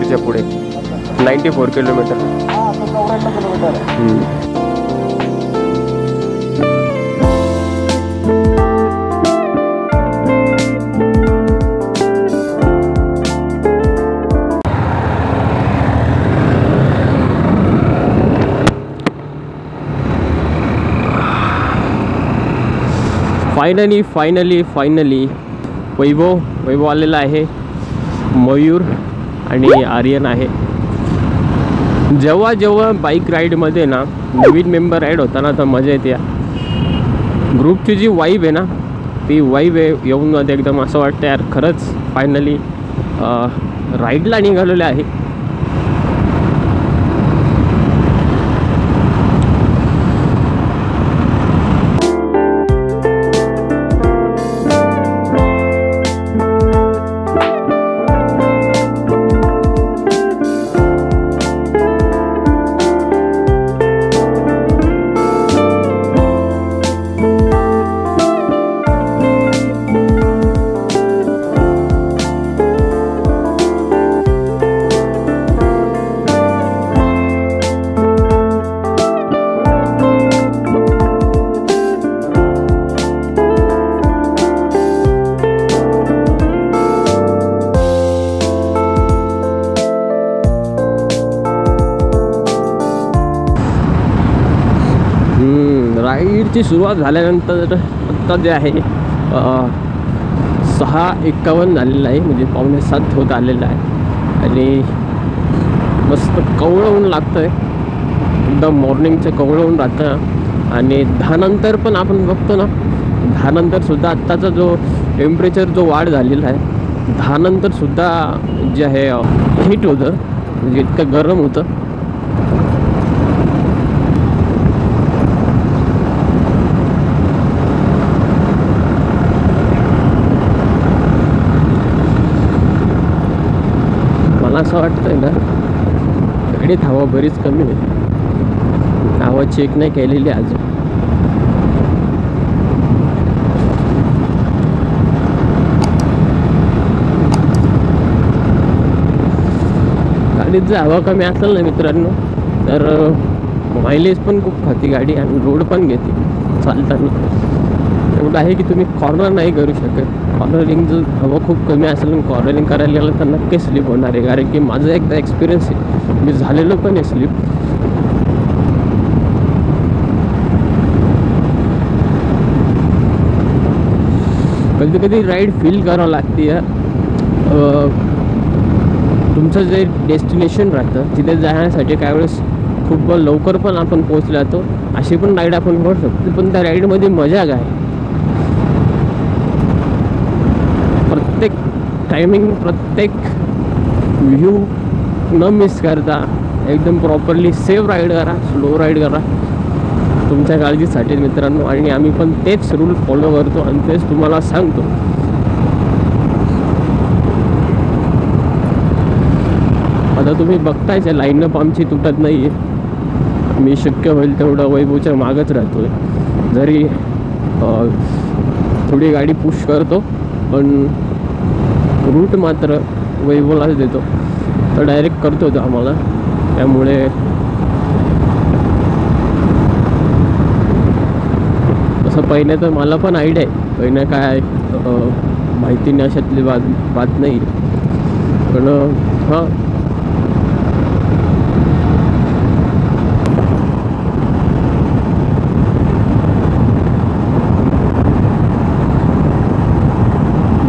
च्या पुढे 94 kilometre. Finally वैभव आलेला आहे. मयूर आणि आर्यन आहे. जेव्हा बाईक राईडमध्ये ना नवीन मेंबर ॲड होता ना तर मजा येते. ग्रुपची जी वाईब आहे ना ती वाईब येऊन मध्ये एकदम असं वाटतं यार खरंच फायनली राईडला निघालेले आहे. राईडची सुरुवात झाल्यानंतर आत्ता जे आहे 6:51 झालेलं आहे, म्हणजे 6:45 होत आलेलं आहे. आणि मस्त कवळं ऊन लागतं आहे, एकदम मॉर्निंगचं कवळं ऊन राहतं. आणि 10 नंतर पण आपण बघतो ना, 10 नंतरसुद्धा आत्ताचा जो टेम्परेचर जो वाढ झालेला आहे, 10 नंतरसुद्धा जे आहे हीट होतं, म्हणजे इतकं गरम होतं. मला असं वाटतंय ना गाडीत हवा बरीच कमी आहे. हवा चेक नाही केलेली अजून. गाडीत जर हवा कमी असेल ना मित्रांनो तर मायलेज पण खूप खाती गाडी आणि रोड पण घेते चालताना. एवढं आहे की तुम्ही कॉर्नर नाही करू शकत. कॉर्नरिंग जर हवा खूप कमी असेल आणि कॉर्नरिंग करायला गेलं तर नक्की स्लिप होणार आहे. कारण की माझं एकदा एक्सपिरियन्स आहे, मी झालेलं पण आहे स्लिप. कधी कधी राईड फील करावं लागते. तुमचं जे डेस्टिनेशन राहतं तिथे जाण्यासाठी काही वेळेस खूप लवकर पण आपण पोहोचलो जातो. अशी पण राईड आपण करू शकतो. पण त्या राईडमध्ये मजा काय, प्रत्येक टायमिंग प्रत्येक व्ह्यू न मिस करता एकदम प्रॉपरली सेफ राईड करा, स्लो राईड करा तुमच्या काळजीसाठी मित्रांनो. आणि आम्ही पण तेच रूल फॉलो करतो आणि तेच तुम्हाला सांगतो. आता तुम्ही बघतायच लाईनअप आमची तुटत नाही आहे. मी शक्य होईल तेवढं वैभवच्या मागच राहतो आहे. जरी थोडी गाडी पुश करतो पण रूट मात्र वैभवलाच देतो. तर डायरेक्ट करतो तो आम्हाला. त्यामुळे असं पहिले तर मला पण आयडिया आहे, पहिलं काय माहिती नाही अशातली बात नाही. पण हां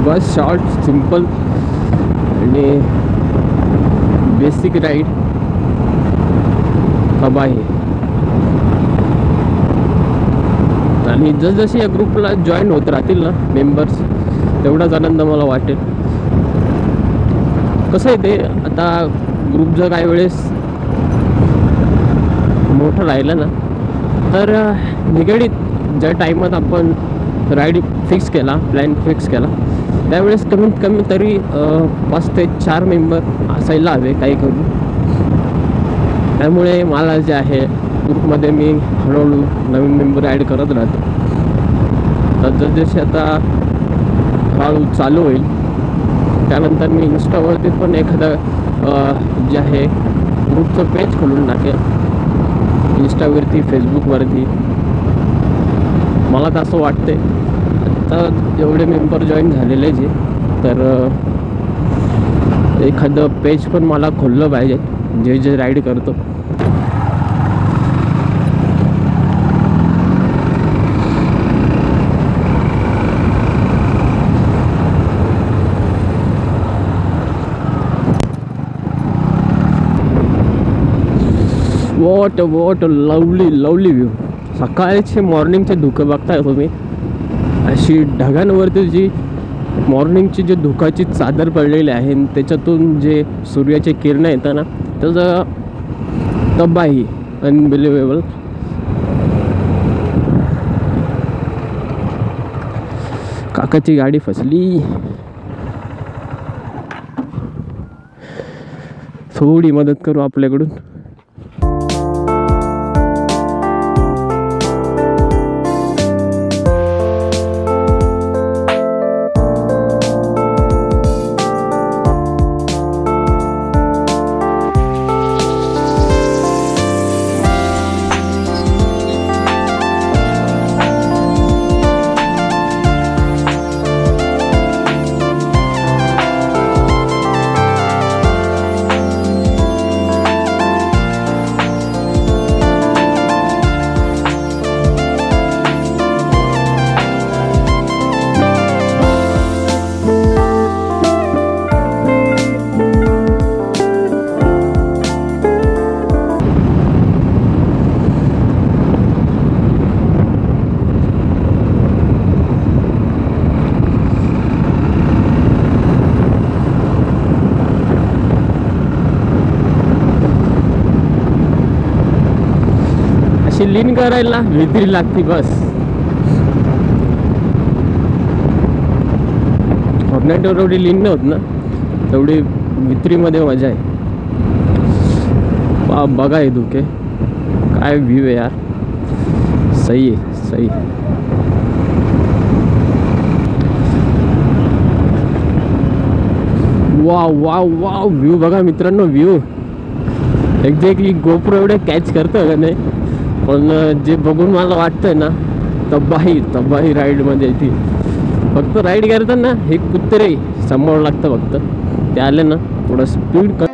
बस शॉर्ट सिंपल आणि बेसिक राईड हवा आहे. आणि जसजसे या ग्रुपला जॉईन होत राहतील ना मेंबर्स तेवढाच आनंद मला वाटेल. कसं आहे ते आता ग्रुप जर काही वेळेस मोठं राहिलं ना तर निगडीत ज्या टाईमात आपण राईड फिक्स केला, प्लॅन फिक्स केला त्यावेळेस कमीत कमी तरी 5 ते 4 मेंबर असायला हवे काही करून. त्यामुळे मला जे आहे ग्रुपमध्ये मी हळूहळू नवीन मेंबर ॲड करत राहतो. तर जसे आता हळू चालू होईल त्यानंतर मी इन्स्टावरती पण एखादा जे आहे ग्रुपचं पेज खोलून टाकेल इंस्टावरती, फेसबुकवरती. मला तर असं वाटते आता जेवढे मेंबर जॉईन झालेले जे, तर एखादं पेज पण मला खोललं पाहिजे जे जे राईड करतो. What lovely view. सकाळचे मॉर्निंगचे धुकं बघताय तुम्ही, अशी ढगांवरती जी मॉर्निंगची जी धुकाची चादर पडलेली आहे, त्याच्यातून जे सूर्याचे किरण येतात ना, त्याचं तबाही अनबिलिव्हेबल. काकाची गाडी फसली. थोडी मदत करू आपल्याकडून. अशी लीन करायला विहिरी लागती बस. हॉर्नेटवर एवढी लीन नाही होत ना, तेवढी वित्रीमध्ये मजा आहे. बघा हे धुके, काय व्ह्यू आहे यार. सही आहे, सही. वाव व्ह्यू बघा मित्रांनो, व्ह्यू एक्झॅक्टली गोप्रो एवढे कॅच करतं का नाही, पण जे बघून मला वाटतंय ना, तबाही राईडमध्ये ती. फक्त राईड करताना हे कुत्रे सांभाळावं लागतं. फक्त ते आले ना थोडं स्पीड कर.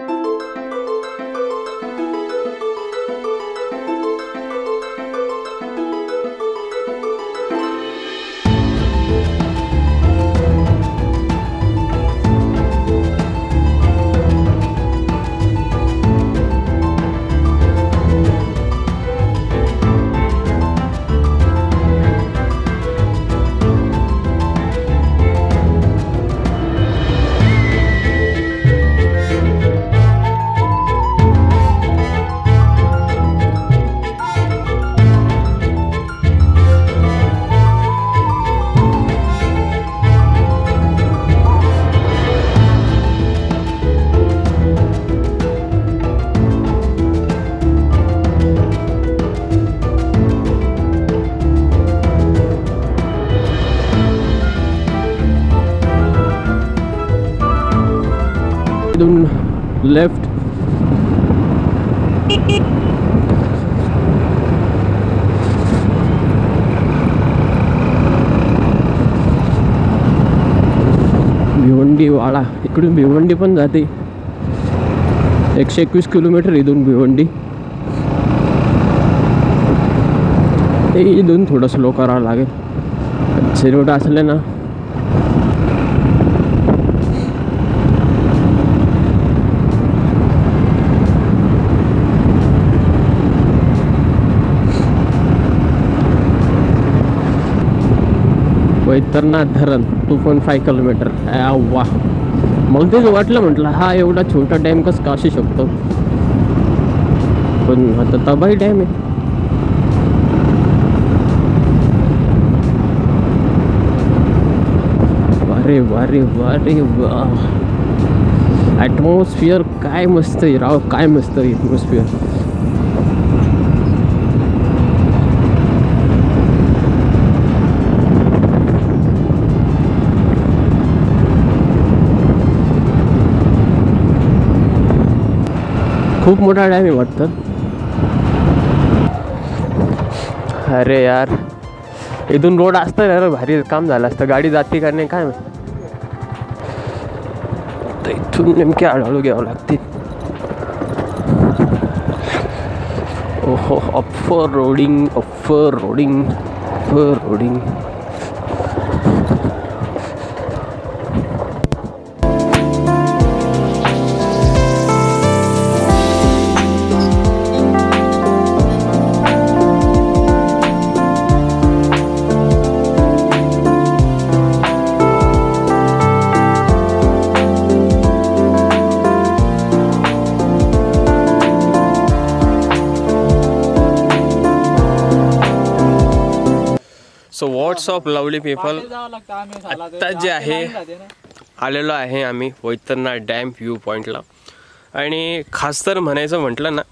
लेफ्ट भिवंडी वाडा, इकडून भिवंडी पण जाते. 121 किलोमीटर इथून भिवंडी. ते इथून थोडं स्लो करावं लागेल. शिरोड असले ना वैतरनाथ धरण 2.5 किलोमीटर. वा, मला तेच वाटलं, म्हटलं हा एवढा छोटा डॅम कसं का असू शकतो, पण आता तबाही डॅम आहे. वारे वा, ॲटमॉस्फिअर काय मस्त आहे राव, काय मस्त आहे ॲटमॉस्फिअर. खूप मोठा डॅम आहे वाटतं. अरे यार, इथून रोड असतं यार भारी काम झालं असतं. गाडी जाते का नाही काय माहिती. तर इथून नेमके हळूहळू घ्यावं लागते. ओहो, offer roading. So WhatsApp lovely people, आत्ता जे आहे आलेलो आहे आम्ही वैतरणा डॅम व्ह्यू पॉईंटला. आणि खास तर म्हणायचं म्हटलं ना,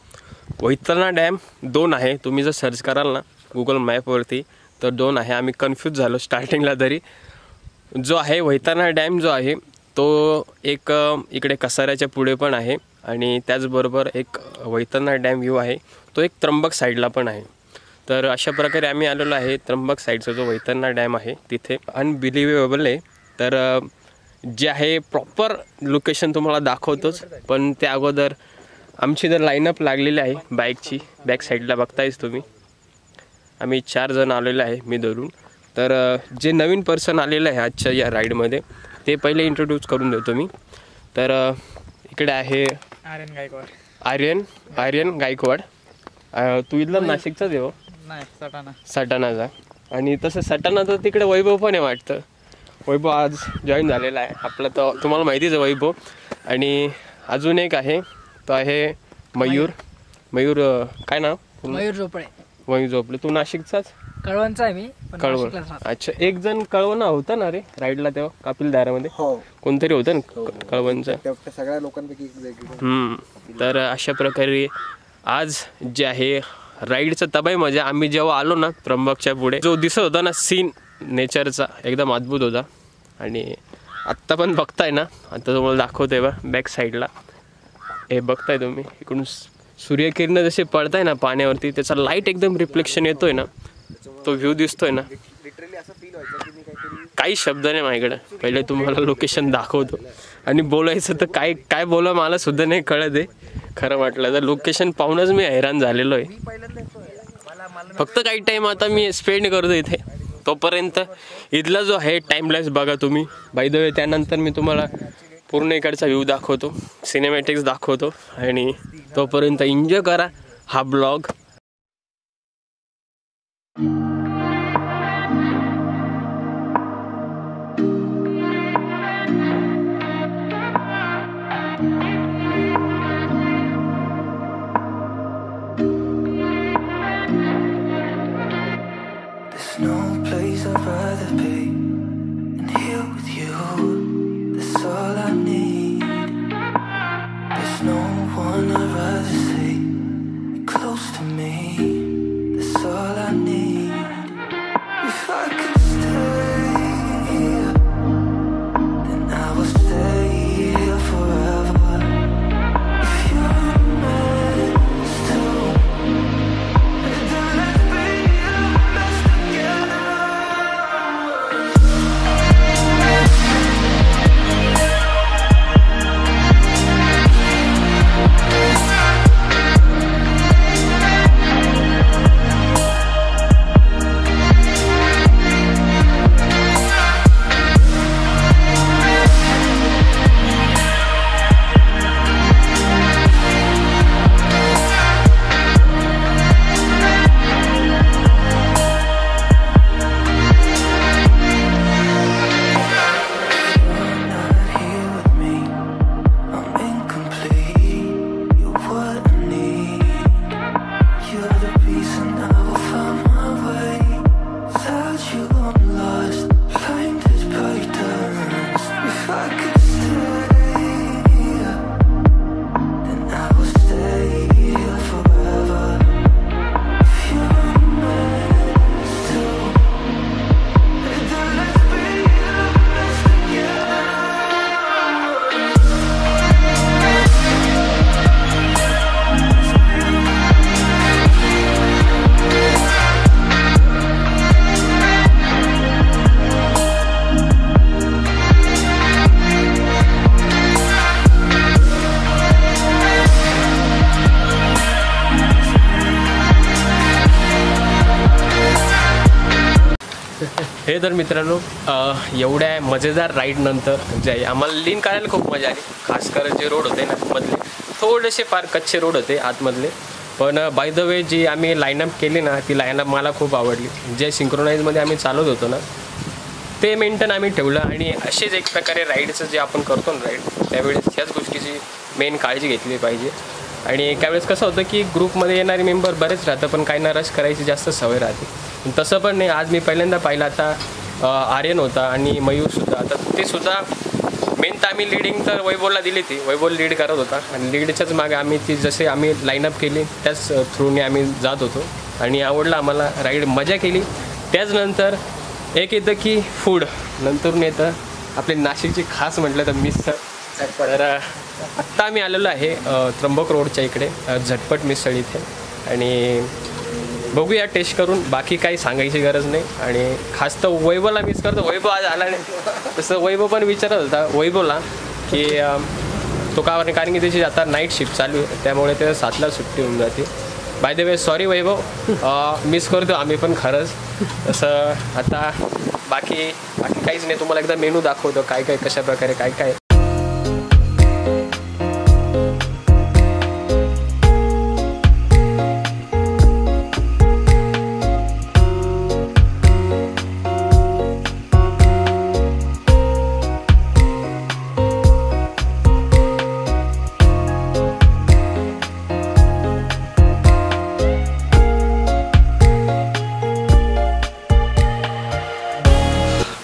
वैतरणा डॅम 2 आहे. तुम्ही जर सर्च कराल ना गुगल मॅपवरती तर 2 आहे. आम्ही कन्फ्यूज झालो स्टार्टिंगला तरी. जो आहे वैतरणा डॅम जो आहे तो एक इकडे कसाऱ्याच्या पुढे पण आहे आणि त्याचबरोबर एक वैतरणा डॅम व्ह्यू आहे तो एक त्र्यंबक साईडला पण आहे. तर अशा प्रकारे आम्ही आलेलो आहे त्र्यंबक साईडचा जो वैतरणा डॅम आहे तिथे. अनबिलिव्हेबल आहे. तर जे आहे प्रॉपर लोकेशन तुम्हाला दाखवतोच, पण त्या अगोदर आमची जर लाईनअप लागलेली आहे बाईकची. बॅक साईडला बघतायच तुम्ही. आम्ही 4 जण आलेलो आहे मी धरून. तर जे नवीन पर्सन आलेलं आहे आजच्या या राईडमध्ये ते पहिले इंट्रोड्यूस करून देतो मी. तर इकडे आहे आर्यन गायकवाड. तू इथला नाशिकचाच आहे? नाही, सटाणाचा. आणि तसं सटाणाचं तिकडे वैभव पण आहे वाटतं. वैभव आज जॉईन झालेला आहे आपला. तर तुम्हाला माहितीच आहे वैभव. आणि अजून एक आहे तो आहे मयूर. काय नाव? मयूर झोपळे. तू नाशिकचाच? कळवणचा आहे मी. कळवण. अच्छा, एक जण कळवण होता ना रे राईडला तेव्हा कापिलदारामध्ये? कोणतरी होतं ना कळवणचं. सगळ्या लोकांपैकी. तर अशा प्रकारे आज जे आहे राईडचं तबाई मजा. आम्ही जेव्हा आलो ना त्र्यंबकच्या पुढे जो दिसत होता ना सीन नेचरचा एकदम अद्भुत होता. आणि आत्ता पण बघताय ना, आता तुम्हाला दाखवतोय बा बॅक साईडला. हे बघताय तुम्ही इकडून सूर्यकिरण जसे पडताय ना पाण्यावरती त्याचा लाईट एकदम रिफ्लेक्शन येतोय ना, तो व्ह्यू दिसतोय ना. काही शब्द नाही माझ्याकडे. पहिले तुम्हाला लोकेशन दाखवतो. आणि बोलायचं तर काय बोला मला सुद्धा नाही कळत आहे खरं म्हटलं तर. लोकेशन पाहूनच मी हैराण झालेलो आहे. फक्त काही टाईम आता मी स्पेंड करतो इथे. तोपर्यंत इथला जो आहे टाईमलेस बघा तुम्ही. बाय द वे त्यानंतर मी तुम्हाला पूर्ण इकडचा व्ह्यू दाखवतो, सिनेमॅटिक्स दाखवतो. आणि तोपर्यंत एन्जॉय करा हा blog. No place I'd rather be than here with you. That's all I need. There's no one I'd rather see close to me. हे तर मित्रांनो एवढ्या मजेदार राईडनंतर जे आहे आम्हाला लीन काढायला खूप मजा आली. खास कर जे रोड होते ना मधले थोडेसे फार कच्चे रोड होते आतमधले, पण बाय द वे जी आम्ही लाईनअप केली ना ती लाईनअप मला खूप आवडली. जे सिंक्रोनाईजमध्ये आम्ही चालवत होतो ना ते मेंटेन आम्ही ठेवलं. आणि असेच एक प्रकारे राईडचं जे आपण करतो ना राईड त्यावेळेस ह्याच गोष्टीची मेन काळजी घेतली पाहिजे. आणि त्यावेळेस कसं होतं की ग्रुपमध्ये येणारे मेंबर बरेच राहतं, पण काहींना रश करायची जास्त सवय राहते. तसं पण नाही. आज मी पहिल्यांदा पाहिलं, आता आर्यन होता आणि मयूरसुद्धा. आता ते सुद्धा मेन तर आम्ही लीडिंग तर वैभवला दिली ती, वैभव लीड करत होता आणि लीडच्याच मागे आम्ही ती जसे आम्ही लाईनअप केली त्याच थ्रूने आम्ही जात होतो. आणि आवडलं आम्हाला राईड, मजा केली. त्याचनंतर एक येतं की फूड, नंतर येतं आपले नाशिकची खास म्हटलं तर मिसळ. तर आत्ता आम्ही आलेलो आहे त्र्यंबक रोडच्या इकडे झटपट मिसळ इथे, आणि बघूया टेस्ट करून. बाकी काही सांगायची गरज नाही. आणि खास तर वैभवला मिस करतो, वैभव आज आला नाही. तसं वैभव पण विचारत होता वैभवला की तो का, कारण की त्याची आता नाईट शिफ्ट चालू आहे त्यामुळे त्याला 7ला सुट्टी होऊन जाते. By the way sorry Vaibhav, miss करतो आम्ही पण खरंच. तसं आता बाकी काहीच नाही. तुम्हाला एकदा मेनू दाखवतो काय काय कशा प्रकारे काय काय.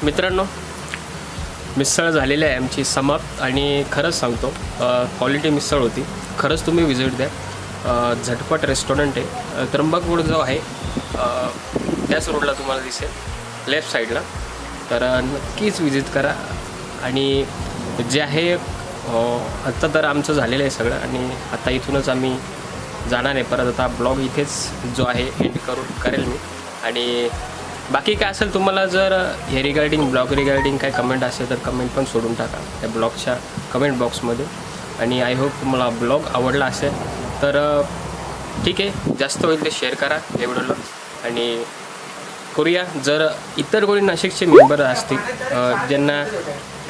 मित्रांनो मिसळ झालेली आहे आमची समाप्त. आणि खरंच सांगतो क्वालिटी मिसळ होती. खरंच तुम्ही विजिट द्या. झटपट रेस्टॉरंट आहे, त्र्यंबक रोड जो आहे त्याच रोडला तुम्हाला दिसेल लेफ्ट साईडला. तर नक्कीच विजिट करा. आणि जे आहे आत्ता तर आमचं झालेलं आहे सगळं, आणि आता इथूनच आम्ही जाणार आहे परत. आता ब्लॉग इथेच जो आहे एंड करेल मी. आणि बाकी काय असेल तुम्हाला जर हे रिगार्डिंग ब्लॉग रिगार्डिंग काय कमेंट असेल तर कमेंट पण सोडून टाका त्या ब्लॉगच्या कमेंट बॉक्समध्ये. आणि आय होप तुम्हाला ब्लॉग आवडला असेल तर ठीक आहे, जास्त होईल ते शेअर करा या व्हिडिओला. आणि करूया, जर इतर कोणी नाशिकचे मेंबर असतील ज्यांना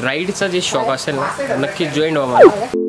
राईडचा जे शॉक असेल ना नक्की जॉईन व्हा मला.